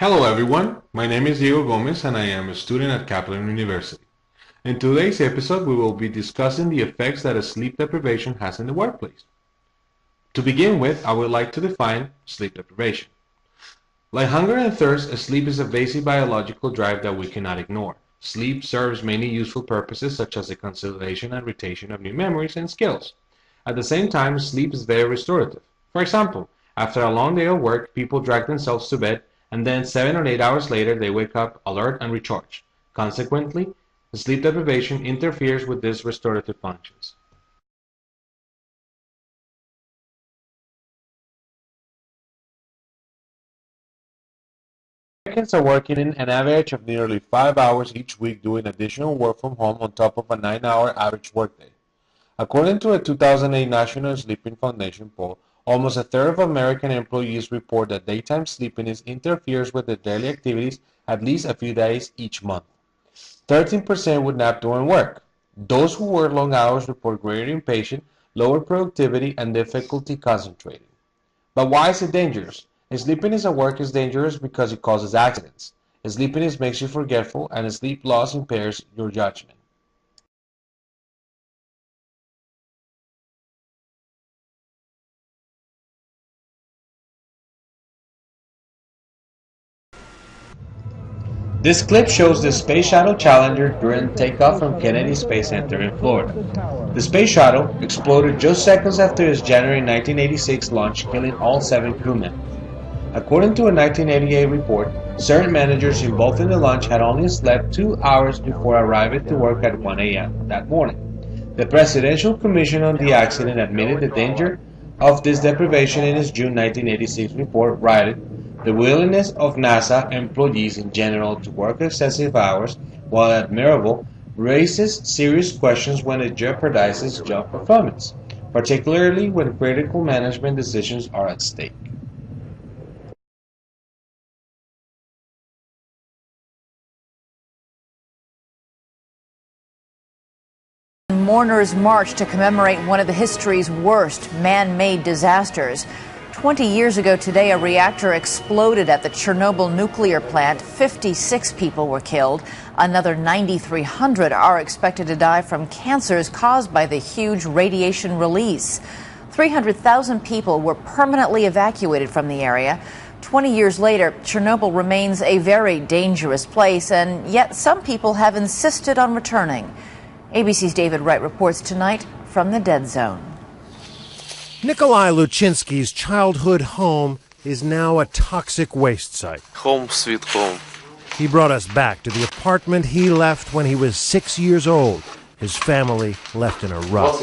Hello everyone, my name is Diego Gomez and I am a student at Kaplan University. In today's episode we will be discussing the effects that sleep deprivation has in the workplace. To begin with, I would like to define sleep deprivation. Like hunger and thirst, sleep is a basic biological drive that we cannot ignore. Sleep serves many useful purposes such as the consolidation and retention of new memories and skills. At the same time, sleep is very restorative. For example, after a long day of work, people drag themselves to bed and then 7 or 8 hours later they wake up alert and recharged. Consequently, sleep deprivation interferes with these restorative functions. Americans are working in an average of nearly 5 hours each week doing additional work from home on top of a 9-hour average workday. According to a 2008 National Sleeping Foundation poll, almost a third of American employees report that daytime sleepiness interferes with their daily activities at least a few days each month. 13% would nap during work. Those who work long hours report greater impatience, lower productivity, and difficulty concentrating. But why is it dangerous? Sleepiness at work is dangerous because it causes accidents. Sleepiness makes you forgetful, and sleep loss impairs your judgment. This clip shows the Space Shuttle Challenger during takeoff from Kennedy Space Center in Florida. The Space Shuttle exploded just seconds after its January 1986 launch, killing all 7 crew members. According to a 1988 report, certain managers involved in the launch had only slept 2 hours before arriving to work at 1 a.m. that morning. The Presidential Commission on the accident admitted the danger of this deprivation in its June 1986 report, writing, "The willingness of NASA employees in general to work excessive hours, while admirable, raises serious questions when it jeopardizes job performance, particularly when critical management decisions are at stake." Mourners marched to commemorate one of the history's worst man-made disasters. 20 years ago today, a reactor exploded at the Chernobyl nuclear plant. 56 people were killed. Another 9,300 are expected to die from cancers caused by the huge radiation release. 300,000 people were permanently evacuated from the area. 20 years later, Chernobyl remains a very dangerous place, and yet some people have insisted on returning. ABC's David Wright reports tonight from the Dead Zone. Nikolai Luchinsky's childhood home is now a toxic waste site. Home sweet home. He brought us back to the apartment he left when he was 6 years old. His family left in a rut.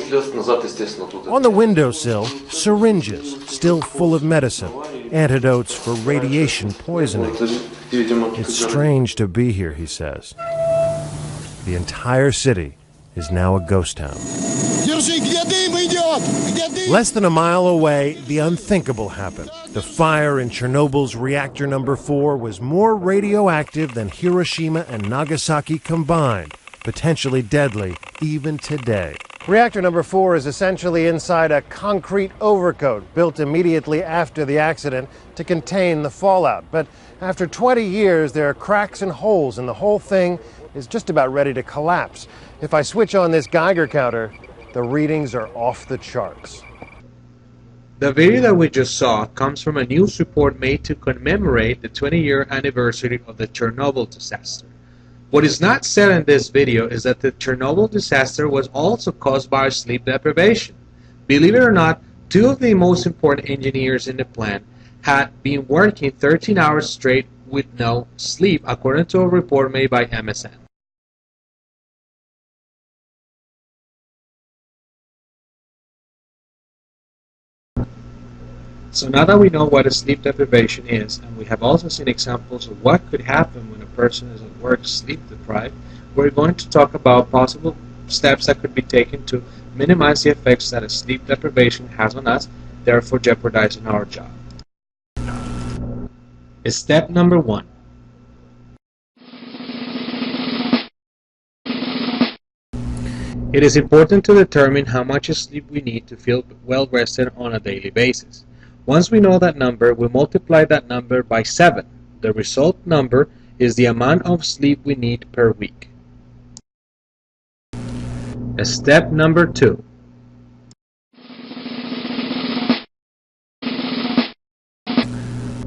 On the windowsill, syringes still full of medicine, antidotes for radiation poisoning. It's strange to be here, he says. The entire city is now a ghost town. Less than a mile away, the unthinkable happened. The fire in Chernobyl's reactor number 4 was more radioactive than Hiroshima and Nagasaki combined, potentially deadly even today. Reactor number 4 is essentially inside a concrete overcoat built immediately after the accident to contain the fallout. But after 20 years, there are cracks and holes, and the whole thing is just about ready to collapse. If I switch on this Geiger counter, the readings are off the charts. The video that we just saw comes from a news report made to commemorate the 20-year anniversary of the Chernobyl disaster. What is not said in this video is that the Chernobyl disaster was also caused by sleep deprivation. Believe it or not, 2 of the most important engineers in the plant had been working 13 hours straight with no sleep, according to a report made by MSN. So now that we know what a sleep deprivation is, and we have also seen examples of what could happen when a person is at work sleep deprived, we're going to talk about possible steps that could be taken to minimize the effects that a sleep deprivation has on us, therefore jeopardizing our job. Step number 1. It is important to determine how much sleep we need to feel well rested on a daily basis. Once we know that number, we multiply that number by 7. The result number is the amount of sleep we need per week. Step number 2.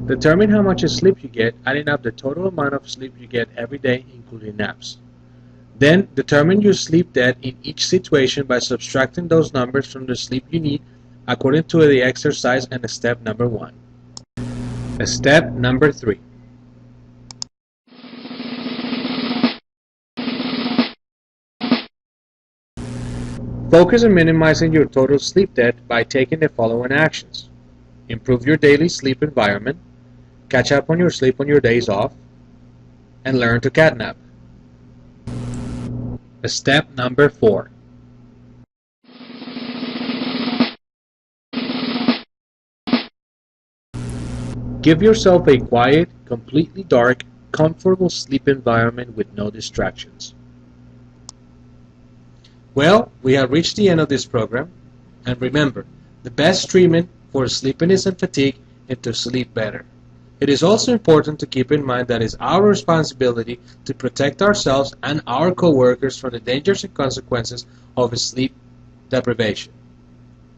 Determine how much sleep you get, adding up the total amount of sleep you get every day, including naps. Then, determine your sleep debt in each situation by subtracting those numbers from the sleep you need according to the exercise and step number 1. Step number 3. Focus on minimizing your total sleep debt by taking the following actions. Improve your daily sleep environment, catch up on your sleep on your days off, and learn to catnap. Step number 4. Give yourself a quiet, completely dark, comfortable sleep environment with no distractions. Well, we have reached the end of this program, and remember, the best treatment for sleepiness and fatigue is to sleep better. It is also important to keep in mind that it is our responsibility to protect ourselves and our coworkers from the dangers and consequences of sleep deprivation.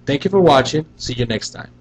Thank you for watching. See you next time.